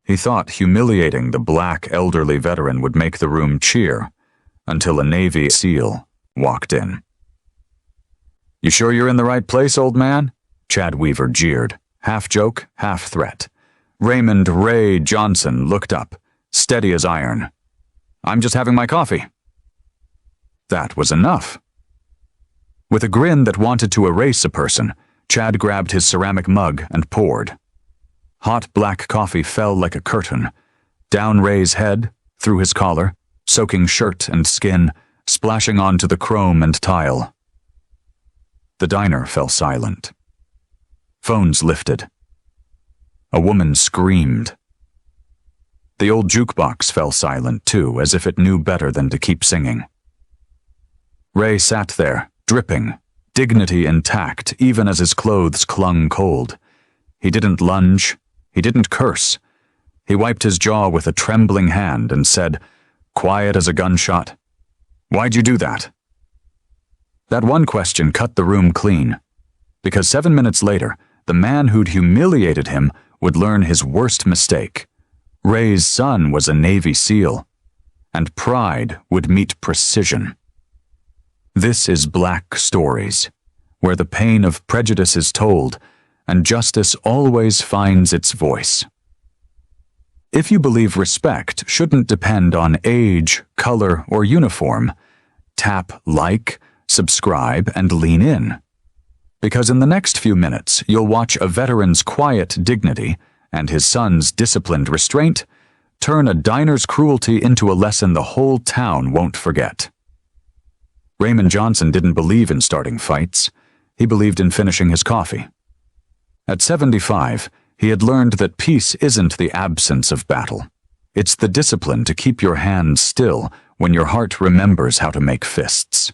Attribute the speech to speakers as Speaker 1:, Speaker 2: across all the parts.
Speaker 1: He thought humiliating the black elderly veteran would make the room cheer, until a Navy SEAL walked in. "You sure you're in the right place, old man?" Chad Weaver jeered, half joke, half threat. Raymond Ray Johnson looked up, steady as iron. "I'm just having my coffee." That was enough. With a grin that wanted to erase a person, Chad grabbed his ceramic mug and poured. Hot black coffee fell like a curtain, down Ray's head, through his collar, soaking shirt and skin, splashing onto the chrome and tile. The diner fell silent. Phones lifted. A woman screamed. The old jukebox fell silent too, as if it knew better than to keep singing. Ray sat there, dripping, dignity intact even as his clothes clung cold. He didn't lunge. He didn't curse. He wiped his jaw with a trembling hand and said, quiet as a gunshot, "Why'd you do that?" That one question cut the room clean, because 7 minutes later, the man who'd humiliated him would learn his worst mistake. Ray's son was a Navy SEAL, and pride would meet precision. This is Black Stories, where the pain of prejudice is told, and justice always finds its voice. If you believe respect shouldn't depend on age, color, or uniform, tap like, subscribe, and lean in. Because in the next few minutes, you'll watch a veteran's quiet dignity and his son's disciplined restraint turn a diner's cruelty into a lesson the whole town won't forget. Raymond Johnson didn't believe in starting fights. He believed in finishing his coffee. At 75, he had learned that peace isn't the absence of battle. It's the discipline to keep your hands still when your heart remembers how to make fists.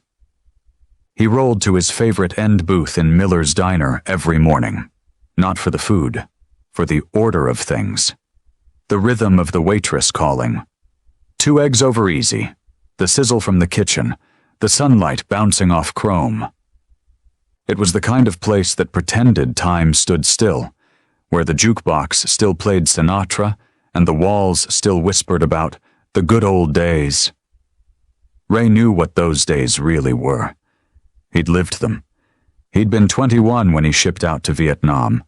Speaker 1: He rolled to his favorite end booth in Miller's Diner every morning, not for the food, for the order of things. The rhythm of the waitress calling. 2 eggs over easy, the sizzle from the kitchen, the sunlight bouncing off chrome. It was the kind of place that pretended time stood still, where the jukebox still played Sinatra and the walls still whispered about the good old days. Ray knew what those days really were. He'd lived them. He'd been 21 when he shipped out to Vietnam,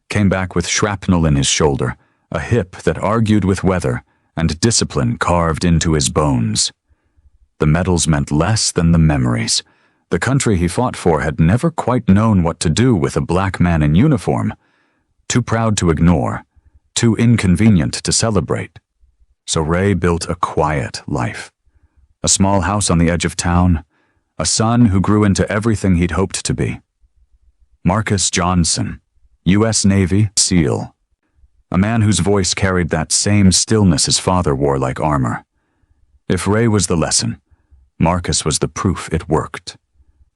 Speaker 1: came back with shrapnel in his shoulder, a hip that argued with weather, and discipline carved into his bones. The medals meant less than the memories. The country he fought for had never quite known what to do with a black man in uniform. Too proud to ignore, too inconvenient to celebrate. So Ray built a quiet life. A small house on the edge of town, a son who grew into everything he'd hoped to be. Marcus Johnson, U.S. Navy SEAL. A man whose voice carried that same stillness his father wore like armor. If Ray was the lesson, Marcus was the proof it worked.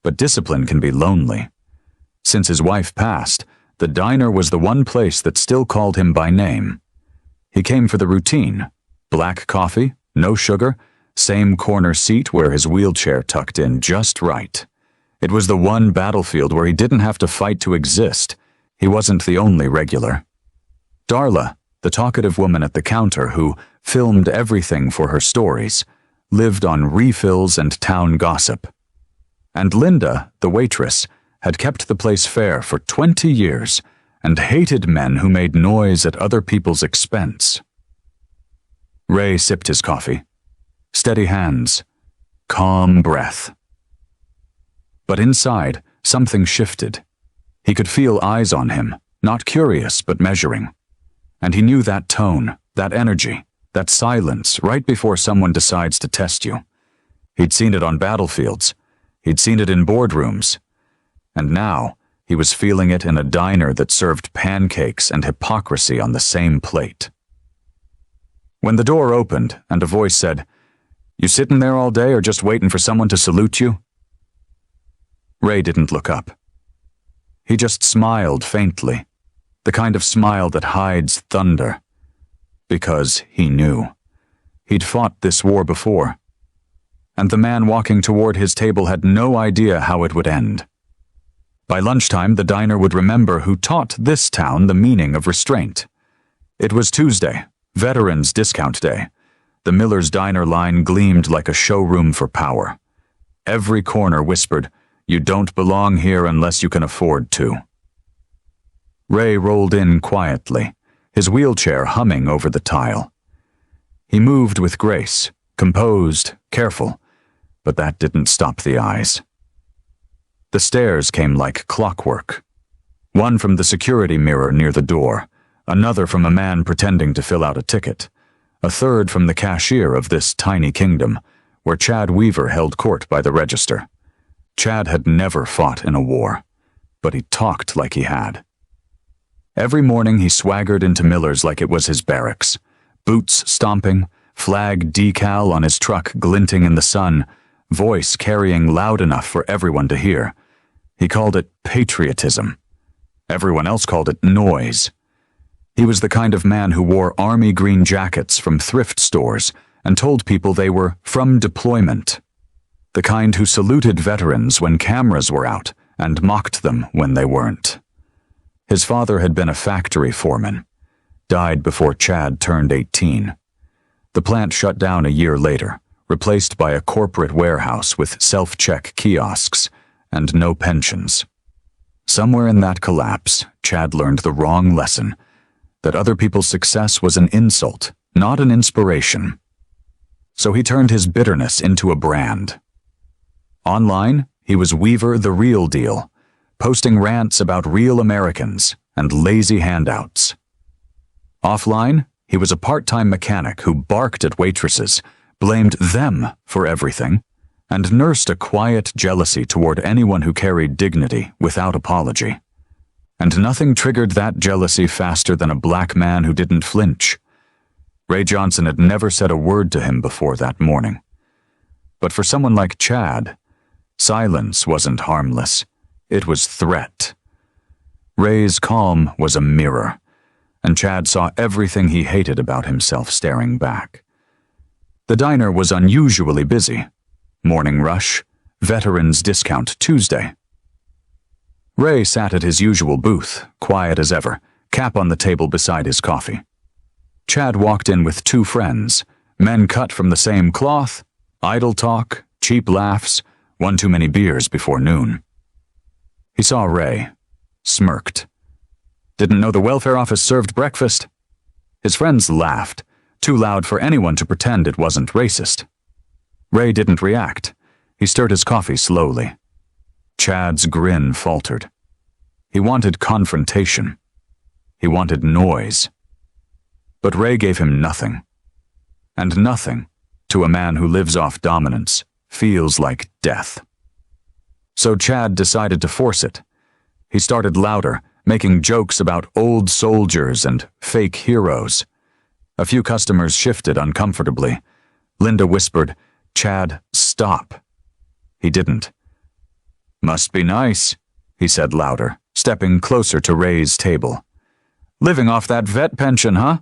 Speaker 1: But discipline can be lonely. Since his wife passed, the diner was the one place that still called him by name. He came for the routine. Black coffee, no sugar, same corner seat where his wheelchair tucked in just right. It was the one battlefield where he didn't have to fight to exist. He wasn't the only regular. Darla, the talkative woman at the counter who filmed everything for her stories, lived on refills and town gossip. And Linda, the waitress, had kept the place fair for 20 years and hated men who made noise at other people's expense. Ray sipped his coffee. Steady hands. Calm breath. But inside, something shifted. He could feel eyes on him, not curious but measuring. And he knew that tone, that energy, that silence right before someone decides to test you. He'd seen it on battlefields. He'd seen it in boardrooms. And now, he was feeling it in a diner that served pancakes and hypocrisy on the same plate. When the door opened and a voice said, "You sitting there all day or just waiting for someone to salute you?" Ray didn't look up. He just smiled faintly, the kind of smile that hides thunder. Because he knew. He'd fought this war before. And the man walking toward his table had no idea how it would end. By lunchtime, the diner would remember who taught this town the meaning of restraint. It was Tuesday, Veterans Discount Day. The Miller's Diner line gleamed like a showroom for power. Every corner whispered, "You don't belong here unless you can afford to." Ray rolled in quietly, his wheelchair humming over the tile. He moved with grace, composed, careful, but that didn't stop the eyes. The stares came like clockwork. One from the security mirror near the door, another from a man pretending to fill out a ticket, a third from the cashier of this tiny kingdom, where Chad Weaver held court by the register. Chad had never fought in a war, but he talked like he had. Every morning he swaggered into Miller's like it was his barracks, boots stomping, flag decal on his truck glinting in the sun, voice carrying loud enough for everyone to hear. He called it patriotism. Everyone else called it noise. He was the kind of man who wore army green jackets from thrift stores and told people they were from deployment. The kind who saluted veterans when cameras were out and mocked them when they weren't. His father had been a factory foreman, died before Chad turned 18. The plant shut down a year later, replaced by a corporate warehouse with self-check kiosks and no pensions. Somewhere in that collapse, Chad learned the wrong lesson, that other people's success was an insult, not an inspiration. So he turned his bitterness into a brand. Online, he was Weaver the Real Deal, posting rants about real Americans and lazy handouts. Offline, he was a part-time mechanic who barked at waitresses, blamed them for everything, and nursed a quiet jealousy toward anyone who carried dignity without apology. And nothing triggered that jealousy faster than a black man who didn't flinch. Ray Johnson had never said a word to him before that morning. But for someone like Chad, silence wasn't harmless. It was threat. Ray's calm was a mirror, and Chad saw everything he hated about himself staring back. The diner was unusually busy. Morning rush, Veterans Discount Tuesday. Ray sat at his usual booth, quiet as ever, cap on the table beside his coffee. Chad walked in with two friends, men cut from the same cloth, idle talk, cheap laughs, one too many beers before noon. He saw Ray, smirked. Didn't know the welfare office served breakfast. His friends laughed, too loud for anyone to pretend it wasn't racist. Ray didn't react. He stirred his coffee slowly. Chad's grin faltered. He wanted confrontation. He wanted noise. But Ray gave him nothing. And nothing, to a man who lives off dominance, feels like death. So Chad decided to force it. He started louder, making jokes about old soldiers and fake heroes. A few customers shifted uncomfortably. Linda whispered, "Chad, stop." He didn't. "Must be nice," he said louder, stepping closer to Ray's table. "Living off that vet pension, huh?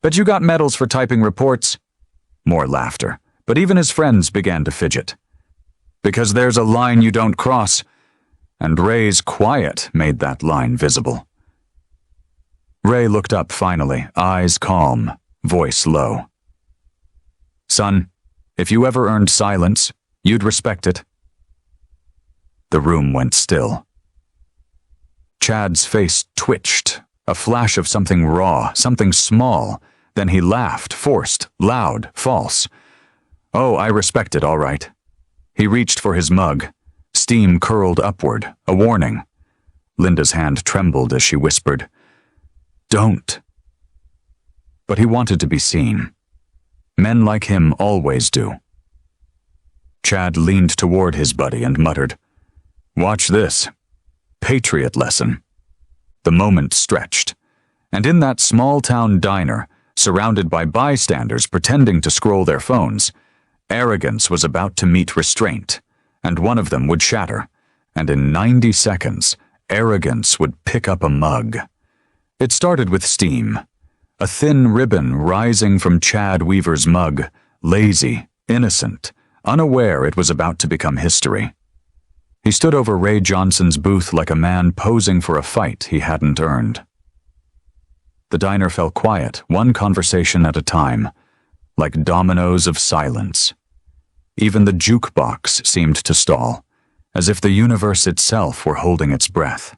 Speaker 1: Bet you got medals for typing reports." More laughter, but even his friends began to fidget. "Because there's a line you don't cross," and Ray's quiet made that line visible. Ray looked up finally, eyes calm, voice low. "Son, if you ever earned silence, you'd respect it." The room went still. Chad's face twitched, a flash of something raw, something small. Then he laughed, forced, loud, false. "Oh, I respect it, all right." He reached for his mug. Steam curled upward, a warning. Linda's hand trembled as she whispered, "Don't." But he wanted to be seen. Men like him always do. Chad leaned toward his buddy and muttered, "Watch this. Patriot lesson." The moment stretched, and in that small-town diner, surrounded by bystanders pretending to scroll their phones, arrogance was about to meet restraint, and one of them would shatter, and in 90 seconds, arrogance would pick up a mug. It started with steam, a thin ribbon rising from Chad Weaver's mug, lazy, innocent, unaware it was about to become history. He stood over Ray Johnson's booth like a man posing for a fight he hadn't earned. The diner fell quiet, one conversation at a time, like dominoes of silence. Even the jukebox seemed to stall, as if the universe itself were holding its breath.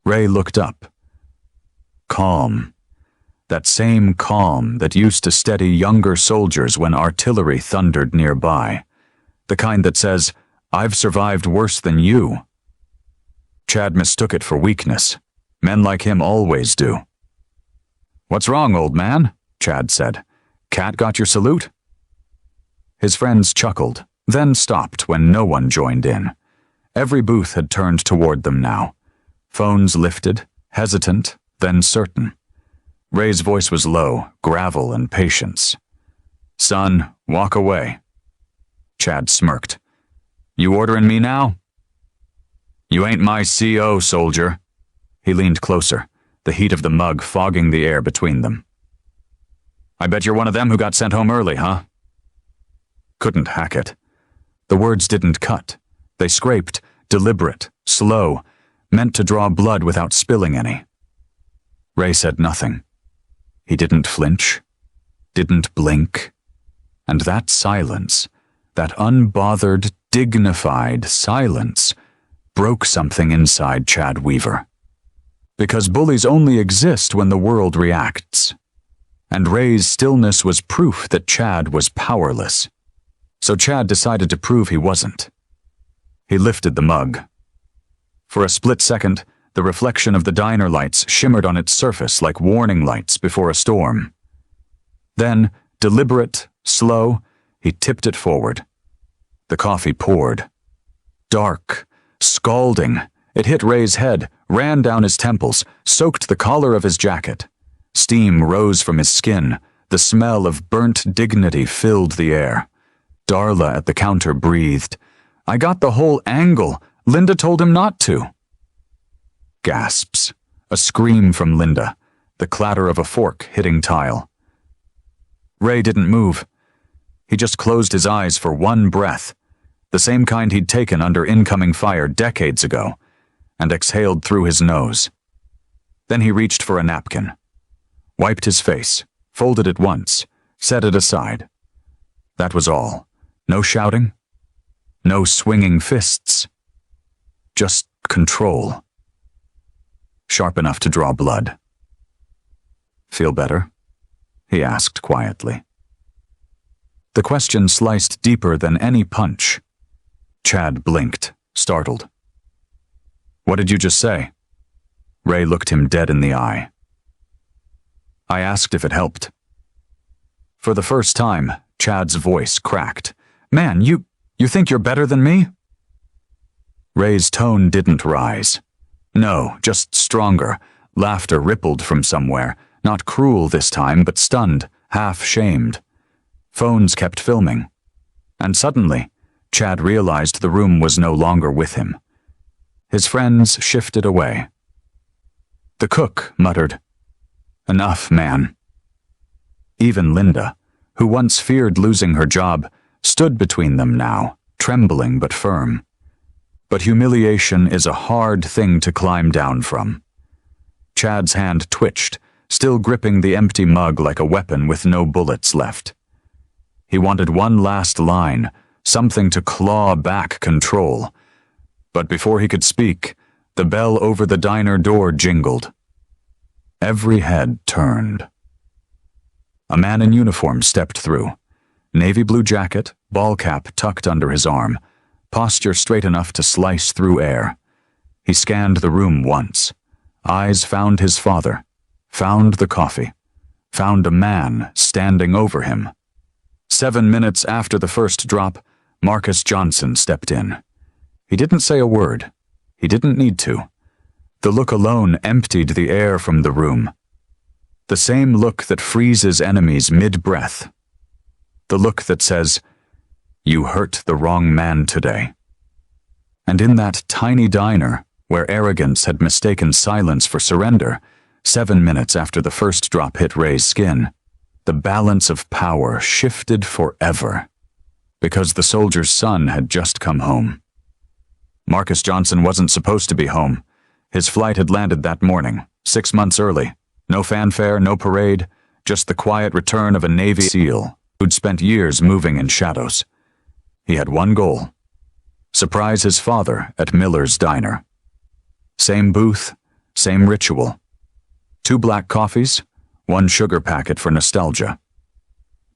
Speaker 1: Ray looked up. Calm. That same calm that used to steady younger soldiers when artillery thundered nearby. The kind that says, "I've survived worse than you." Chad mistook it for weakness. Men like him always do. "What's wrong, old man?" Chad said. "Cat got your salute?" His friends chuckled, then stopped when no one joined in. Every booth had turned toward them now. Phones lifted, hesitant, then certain. Ray's voice was low, gravel and patience. "Son, walk away." Chad smirked. "You ordering me now?" "You ain't my CO, soldier." He leaned closer, the heat of the mug fogging the air between them. "I bet you're one of them who got sent home early, huh?" Couldn't hack it. The words didn't cut. They scraped, deliberate, slow, meant to draw blood without spilling any. Ray said nothing. He didn't flinch, didn't blink. And that silence, that unbothered, dignified silence, broke something inside Chad Weaver. Because bullies only exist when the world reacts. And Ray's stillness was proof that Chad was powerless. So Chad decided to prove he wasn't. He lifted the mug. For a split second, the reflection of the diner lights shimmered on its surface like warning lights before a storm. Then, deliberate, slow, he tipped it forward. The coffee poured. Dark, scalding, it hit Ray's head, ran down his temples, soaked the collar of his jacket. Steam rose from his skin. The smell of burnt dignity filled the air. Darla at the counter breathed. "I got the whole angle. Linda told him not to." Gasps. A scream from Linda. The clatter of a fork hitting tile. Ray didn't move. He just closed his eyes for one breath, the same kind he'd taken under incoming fire decades ago, and exhaled through his nose. Then he reached for a napkin, wiped his face, folded it once, set it aside. That was all. No shouting, no swinging fists. Just control. Sharp enough to draw blood. "Feel better?" he asked quietly. The question sliced deeper than any punch. Chad blinked, startled. "What did you just say?" Ray looked him dead in the eye. "I asked if it helped." For the first time, Chad's voice cracked. "Man, you think you're better than me?" Ray's tone didn't rise. No, just stronger. Laughter rippled from somewhere, not cruel this time, but stunned, half-shamed. Phones kept filming. And suddenly, Chad realized the room was no longer with him. His friends shifted away. The cook muttered, "Enough, man." Even Linda, who once feared losing her job, stood between them now, trembling but firm. But humiliation is a hard thing to climb down from. Chad's hand twitched, still gripping the empty mug like a weapon with no bullets left. He wanted one last line, something to claw back control. But before he could speak, the bell over the diner door jingled. Every head turned. A man in uniform stepped through. Navy blue jacket, ball cap tucked under his arm, posture straight enough to slice through air. He scanned the room once. Eyes found his father, found the coffee, found a man standing over him. 7 minutes after the first drop, Marcus Johnson stepped in. He didn't say a word. He didn't need to. The look alone emptied the air from the room. The same look that freezes enemies mid-breath. The look that says, "You hurt the wrong man today." And in that tiny diner, where arrogance had mistaken silence for surrender, 7 minutes after the first drop hit Ray's skin, the balance of power shifted forever, because the soldier's son had just come home. Marcus Johnson wasn't supposed to be home. His flight had landed that morning, 6 months early, No fanfare, no parade, just the quiet return of a Navy SEAL who'd spent years moving in shadows. He had one goal: surprise his father at Miller's Diner. Same booth, same ritual. 2 black coffees, 1 sugar packet for nostalgia.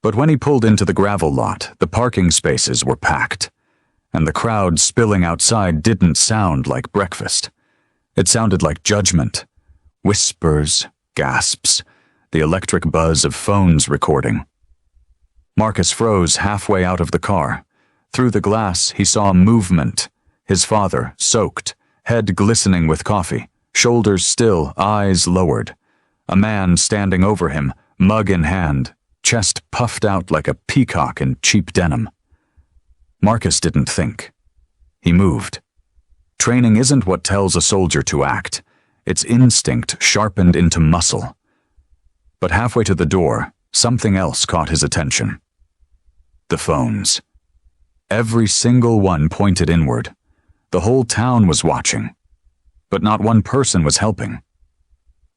Speaker 1: But when he pulled into the gravel lot, the parking spaces were packed, and the crowd spilling outside didn't sound like breakfast. It sounded like judgment. Whispers, gasps, the electric buzz of phones recording. Marcus froze halfway out of the car. Through the glass, he saw movement. His father, soaked, head glistening with coffee, shoulders still, eyes lowered. A man standing over him, mug in hand, chest puffed out like a peacock in cheap denim. Marcus didn't think. He moved. Training isn't what tells a soldier to act. It's instinct sharpened into muscle. But halfway to the door, something else caught his attention. The phones. Every single one pointed inward. The whole town was watching. But not one person was helping.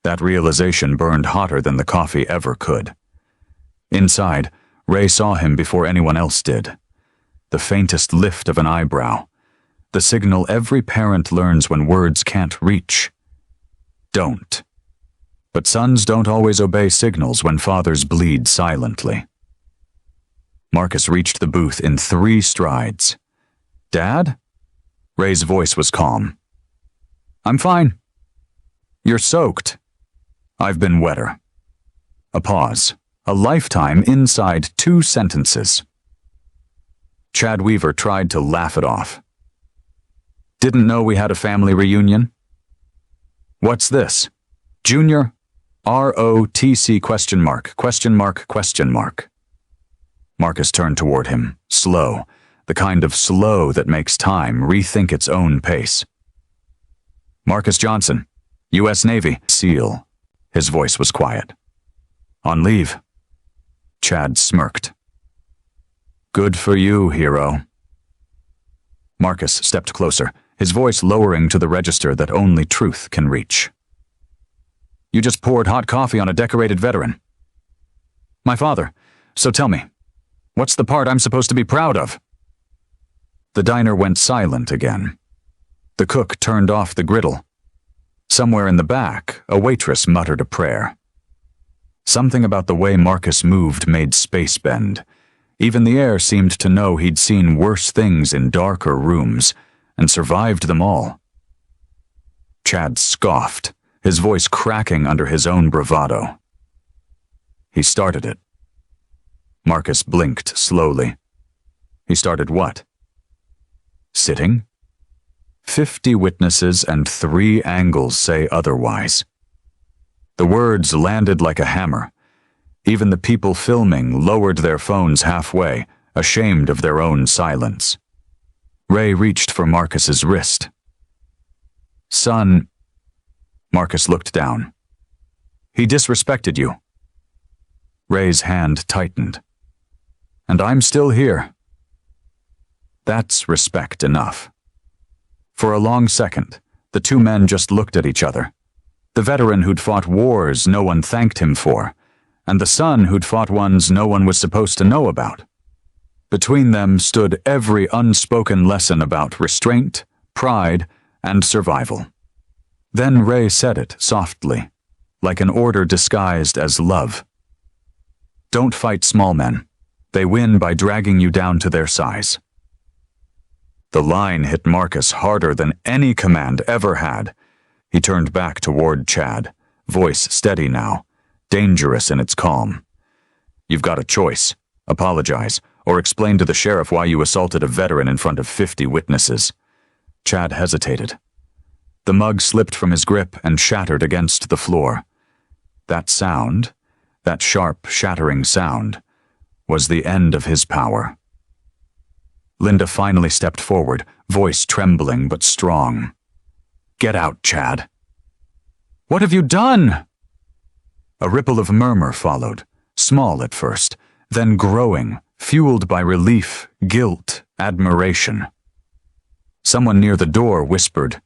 Speaker 1: That realization burned hotter than the coffee ever could. Inside, Ray saw him before anyone else did. The faintest lift of an eyebrow. The signal every parent learns when words can't reach. Don't. But sons don't always obey signals when fathers bleed silently. Marcus reached the booth in 3 strides. "Dad?" Ray's voice was calm. "I'm fine." "You're soaked." "I've been wetter." A pause. A lifetime inside 2 sentences. Chad Weaver tried to laugh it off. "Didn't know we had a family reunion?" "What's this? Junior? ROTC question mark, question mark, question mark." Marcus turned toward him, slow, the kind of slow that makes time rethink its own pace. "Marcus Johnson, U.S. Navy, SEAL." His voice was quiet. "On leave." Chad smirked. "Good for you, hero." Marcus stepped closer, his voice lowering to the register that only truth can reach. "You just poured hot coffee on a decorated veteran." "My father. So tell me, what's the part I'm supposed to be proud of?" The diner went silent again. The cook turned off the griddle. Somewhere in the back, a waitress muttered a prayer. Something about the way Marcus moved made space bend. Even the air seemed to know he'd seen worse things in darker rooms, and survived them all. Chad scoffed, his voice cracking under his own bravado. "He started it." Marcus blinked slowly. "He started what?" "Sitting? 50 witnesses and 3 angles say otherwise." The words landed like a hammer. Even the people filming lowered their phones halfway, ashamed of their own silence. Ray reached for Marcus's wrist. "Son," Marcus looked down. "He disrespected you." Ray's hand tightened. "And I'm still here." That's respect enough. For a long second, the 2 men just looked at each other. The veteran who'd fought wars no one thanked him for, and the son who'd fought ones no one was supposed to know about. Between them stood every unspoken lesson about restraint, pride, and survival. Then Ray said it softly, like an order disguised as love. "Don't fight small men. They win by dragging you down to their size." The line hit Marcus harder than any command ever had. He turned back toward Chad, voice steady now, dangerous in its calm. "You've got a choice. Apologize, or explain to the sheriff why you assaulted a veteran in front of 50 witnesses." Chad hesitated. The mug slipped from his grip and shattered against the floor. That sound, that sharp, shattering sound, was the end of his power. Linda finally stepped forward, voice trembling but strong. "Get out, Chad." "What have you done?" A ripple of murmur followed, small at first, then growing, fueled by relief, guilt, admiration. Someone near the door whispered,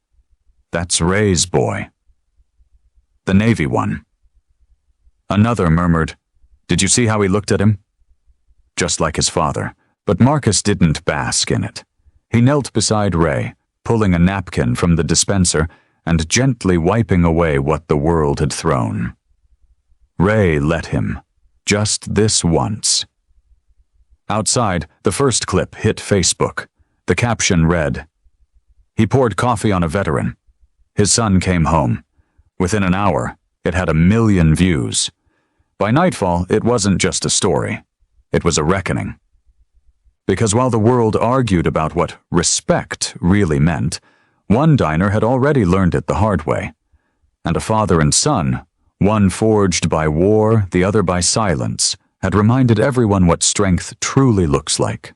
Speaker 1: "That's Ray's boy." The Navy one. Another murmured, "Did you see how he looked at him?" Just like his father, but Marcus didn't bask in it. He knelt beside Ray, pulling a napkin from the dispenser and gently wiping away what the world had thrown. Ray let him, just this once. Outside, the first clip hit Facebook. The caption read, "He poured coffee on a veteran. His son came home. Within an hour, it had 1 million views. By nightfall, it wasn't just a story. It was a reckoning. Because while the world argued about what respect really meant, one diner had already learned it the hard way. And a father and son, one forged by war, the other by silence, had reminded everyone what strength truly looks like.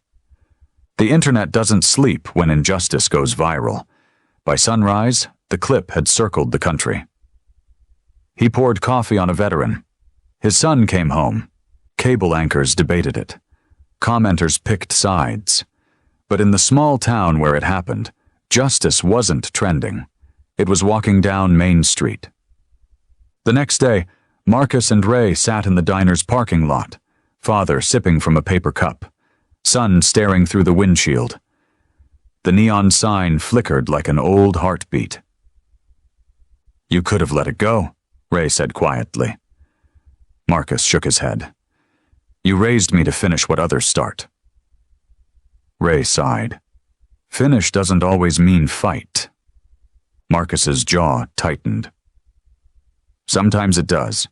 Speaker 1: The internet doesn't sleep when injustice goes viral. By sunrise, the clip had circled the country. He poured coffee on a veteran. His son came home. Cable anchors debated it. Commenters picked sides. But in the small town where it happened, justice wasn't trending. It was walking down Main Street. The next day, Marcus and Ray sat in the diner's parking lot, father sipping from a paper cup, son staring through the windshield. The neon sign flickered like an old heartbeat. "You could have let it go," Ray said quietly. Marcus shook his head. "You raised me to finish what others start." Ray sighed. Finish doesn't always mean fight. Marcus's jaw tightened. Sometimes it does.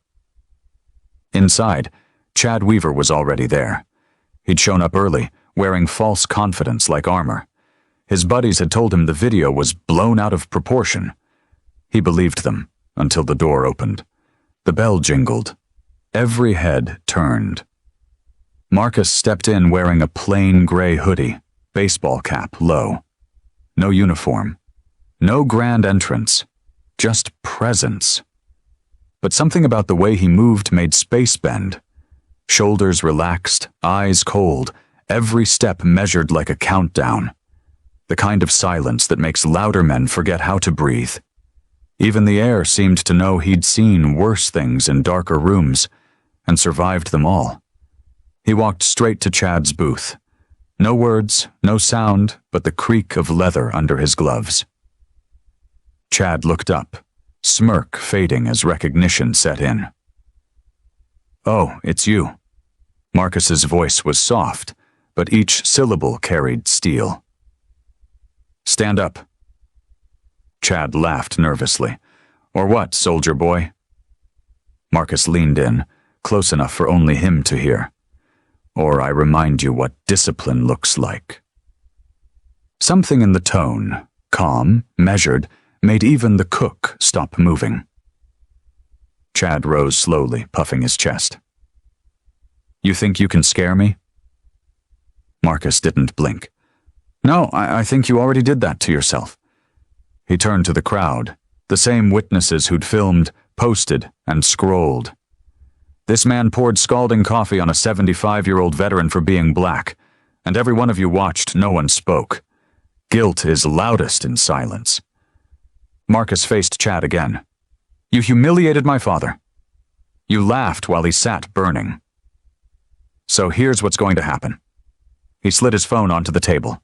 Speaker 1: Inside, Chad Weaver was already there. He'd shown up early, wearing false confidence like armor. His buddies had told him the video was blown out of proportion. He believed them, until the door opened. The bell jingled. Every head turned. Marcus stepped in wearing a plain gray hoodie, baseball cap low. No uniform. No grand entrance. Just presence. But something about the way he moved made space bend. Shoulders relaxed, eyes cold, every step measured like a countdown. The kind of silence that makes louder men forget how to breathe. Even the air seemed to know he'd seen worse things in darker rooms, and survived them all. He walked straight to Chad's booth. No words, no sound, but the creak of leather under his gloves. Chad looked up, smirk fading as recognition set in. "Oh, it's you." Marcus's voice was soft, but each syllable carried steel. "Stand up." Chad laughed nervously. "Or what, soldier boy?" Marcus leaned in, close enough for only him to hear. "Or I remind you what discipline looks like." Something in the tone, calm, measured, made even the cook stop moving. Chad rose slowly, puffing his chest. "You think you can scare me?" Marcus didn't blink. "No, I think you already did that to yourself." He turned to the crowd, the same witnesses who'd filmed, posted, and scrolled. "This man poured scalding coffee on a 75-year-old veteran for being black, and every one of you watched, no one spoke. Guilt is loudest in silence." Marcus faced Chad again. "You humiliated my father. You laughed while he sat burning. So here's what's going to happen." He slid his phone onto the table.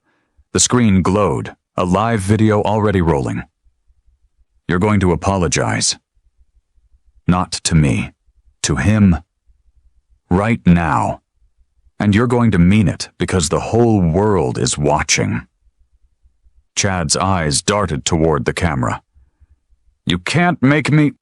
Speaker 1: The screen glowed, a live video already rolling. "You're going to apologize. Not to me. To him. Right now. And you're going to mean it because the whole world is watching." Chad's eyes darted toward the camera. "You can't make me—"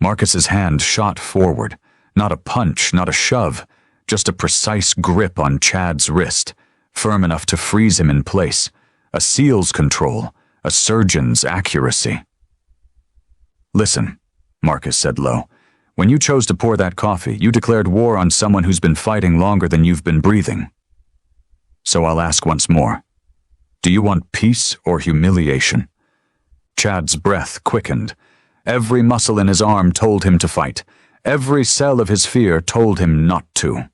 Speaker 1: Marcus's hand shot forward. Not a punch, not a shove, just a precise grip on Chad's wrist, firm enough to freeze him in place. A SEAL's control, a surgeon's accuracy. "Listen," Marcus said low. "When you chose to pour that coffee, you declared war on someone who's been fighting longer than you've been breathing. So I'll ask once more. Do you want peace or humiliation?" Chad's breath quickened. Every muscle in his arm told him to fight. Every cell of his fear told him not to.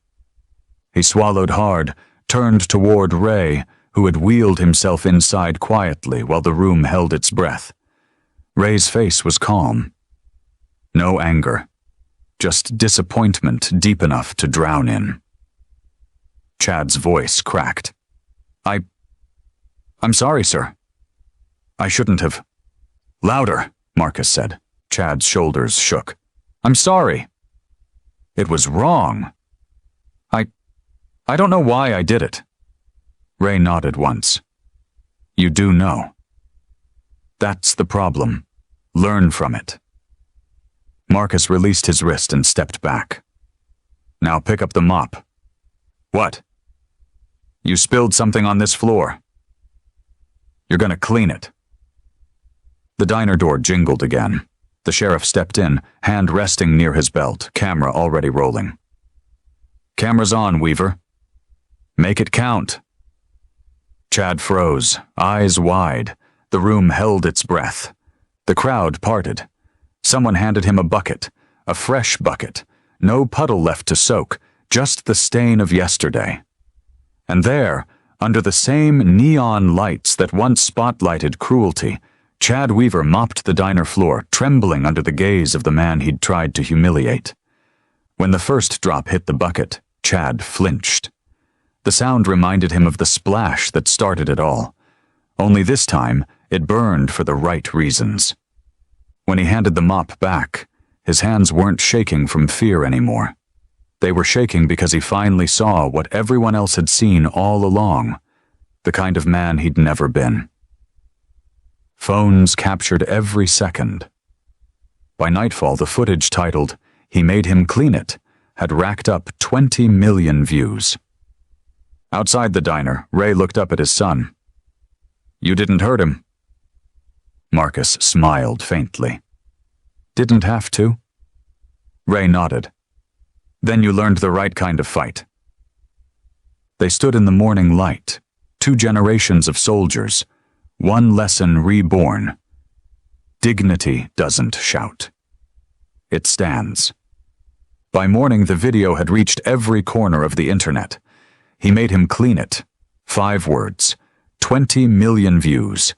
Speaker 1: He swallowed hard, turned toward Ray, who had wheeled himself inside quietly while the room held its breath. Ray's face was calm. No anger. just disappointment deep enough to drown in. Chad's voice cracked. I'm sorry, sir. I shouldn't have. Louder, Marcus said. Chad's shoulders shook. I'm sorry. It was wrong. I don't know why I did it. Ray nodded once. You do know. That's the problem. Learn from it. Marcus released his wrist and stepped back. Now pick up the mop. What? You spilled something on this floor. You're gonna clean it. The diner door jingled again. The sheriff stepped in, hand resting near his belt, camera already rolling. Camera's on, Weaver. Make it count. Chad froze, eyes wide. The room held its breath. The crowd parted. Someone handed him a bucket, a fresh bucket. No puddle left to soak, just the stain of yesterday. And there, under the same neon lights that once spotlighted cruelty, Chad Weaver mopped the diner floor, trembling under the gaze of the man he'd tried to humiliate. When the first drop hit the bucket, Chad flinched. The sound reminded him of the splash that started it all. Only this time, it burned for the right reasons. When he handed the mop back, his hands weren't shaking from fear anymore. They were shaking because he finally saw what everyone else had seen all along, the kind of man he'd never been. Phones captured every second. By nightfall, the footage titled, "He Made Him Clean It," had racked up 20 million views. Outside the diner, Ray looked up at his son. You didn't hurt him. Marcus smiled faintly. Didn't have to. Ray nodded. Then you learned the right kind of fight. They stood in the morning light, 2 generations of soldiers, 1 lesson reborn. Dignity doesn't shout. It stands. By morning, the video had reached every corner of the internet. He made him clean it. 5 words, 20 million views,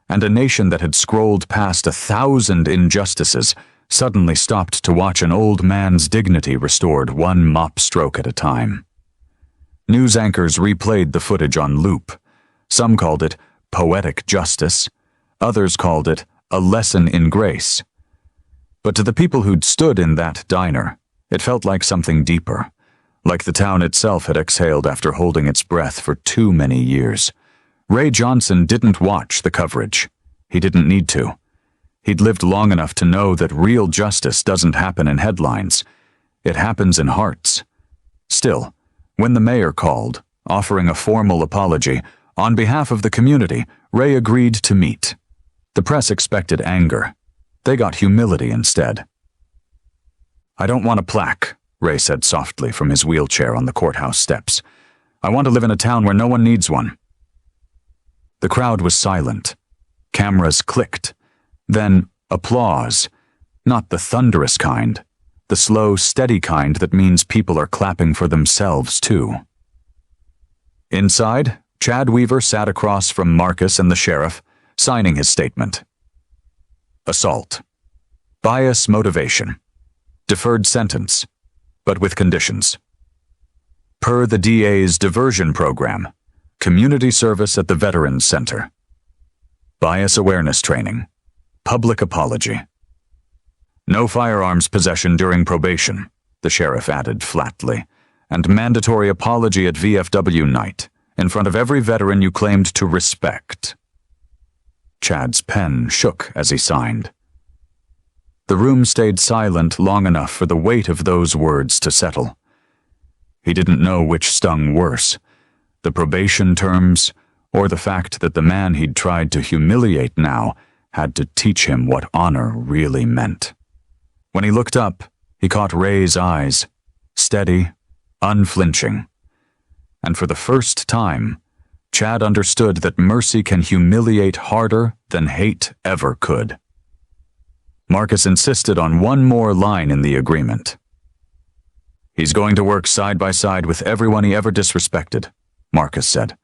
Speaker 1: and a nation that had scrolled past 1,000 injustices suddenly stopped to watch an old man's dignity restored 1 mop stroke at a time. News anchors replayed the footage on loop. Some called it poetic justice. Others called it a lesson in grace. But to the people who'd stood in that diner, it felt like something deeper. Like the town itself had exhaled after holding its breath for too many years. Ray Johnson didn't watch the coverage. He didn't need to. He'd lived long enough to know that real justice doesn't happen in headlines. It happens in hearts. Still, when the mayor called, offering a formal apology, on behalf of the community, Ray agreed to meet. The press expected anger. They got humility instead. I don't want a plaque, Ray said softly from his wheelchair on the courthouse steps. I want to live in a town where no one needs one. The crowd was silent. Cameras clicked. Then applause. Not the thunderous kind. The slow, steady kind that means people are clapping for themselves, too. Inside, Chad Weaver sat across from Marcus and the sheriff, signing his statement. Assault. Bias motivation. Deferred sentence, but with conditions. Per the DA's diversion program, community service at the Veterans Center. Bias awareness training. Public apology. No firearms possession during probation, the sheriff added flatly, and mandatory apology at VFW night, in front of every veteran you claimed to respect. Chad's pen shook as he signed. The room stayed silent long enough for the weight of those words to settle. He didn't know which stung worse, the probation terms, or the fact that the man he'd tried to humiliate now had to teach him what honor really meant. When he looked up, he caught Ray's eyes, steady, unflinching. And for the first time, Chad understood that mercy can humiliate harder than hate ever could. Marcus insisted on one more line in the agreement. He's going to work side by side with everyone he ever disrespected, Marcus said,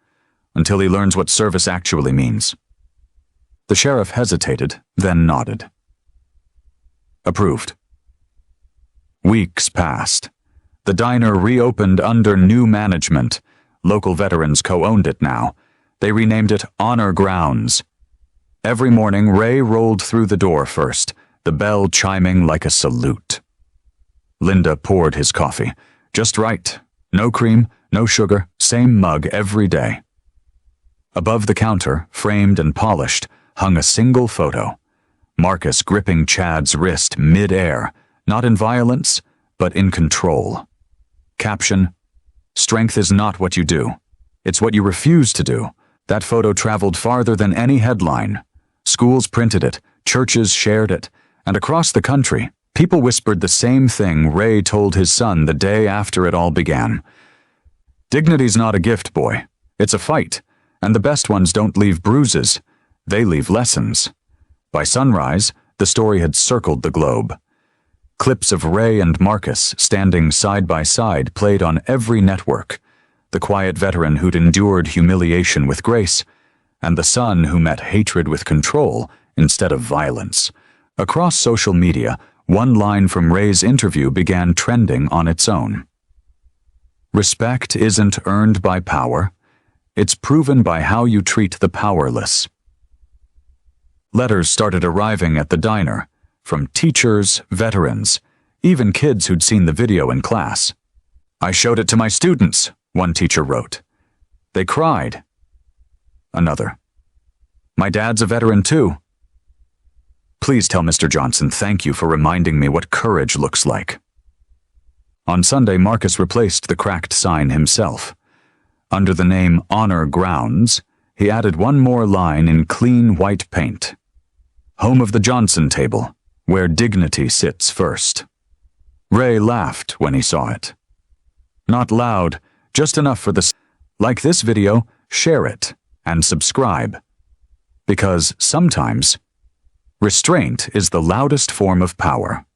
Speaker 1: until he learns what service actually means. The sheriff hesitated, then nodded. Approved. Weeks passed. The diner reopened under new management. Local veterans co-owned it now. They renamed it Honor Grounds. Every morning, Ray rolled through the door first, the bell chiming like a salute. Linda poured his coffee. Just right. No cream, no sugar, same mug every day. Above the counter, framed and polished, hung a single photo. Marcus gripping Chad's wrist mid-air, not in violence, but in control. Caption: "Strength is not what you do. It's what you refuse to do." That photo traveled farther than any headline. Schools printed it, churches shared it, and across the country, people whispered the same thing Ray told his son the day after it all began. "Dignity's not a gift, boy. It's a fight, and the best ones don't leave bruises. They leave lessons." By sunrise, the story had circled the globe. Clips of Ray and Marcus standing side by side played on every network. The quiet veteran who'd endured humiliation with grace, and the son who met hatred with control instead of violence. Across social media, one line from Ray's interview began trending on its own. "Respect isn't earned by power. It's proven by how you treat the powerless." Letters started arriving at the diner, from teachers, veterans, even kids who'd seen the video in class. "I showed it to my students," one teacher wrote. "They cried." Another: "My dad's a veteran too. Please tell Mr. Johnson thank you for reminding me what courage looks like." On Sunday, Marcus replaced the cracked sign himself. Under the name Honor Grounds, he added one more line in clean white paint: "Home of the Johnson table, where dignity sits first." Ray laughed when he saw it. Not loud, just enough for the... Like this video, share it, and subscribe. Because sometimes, restraint is the loudest form of power.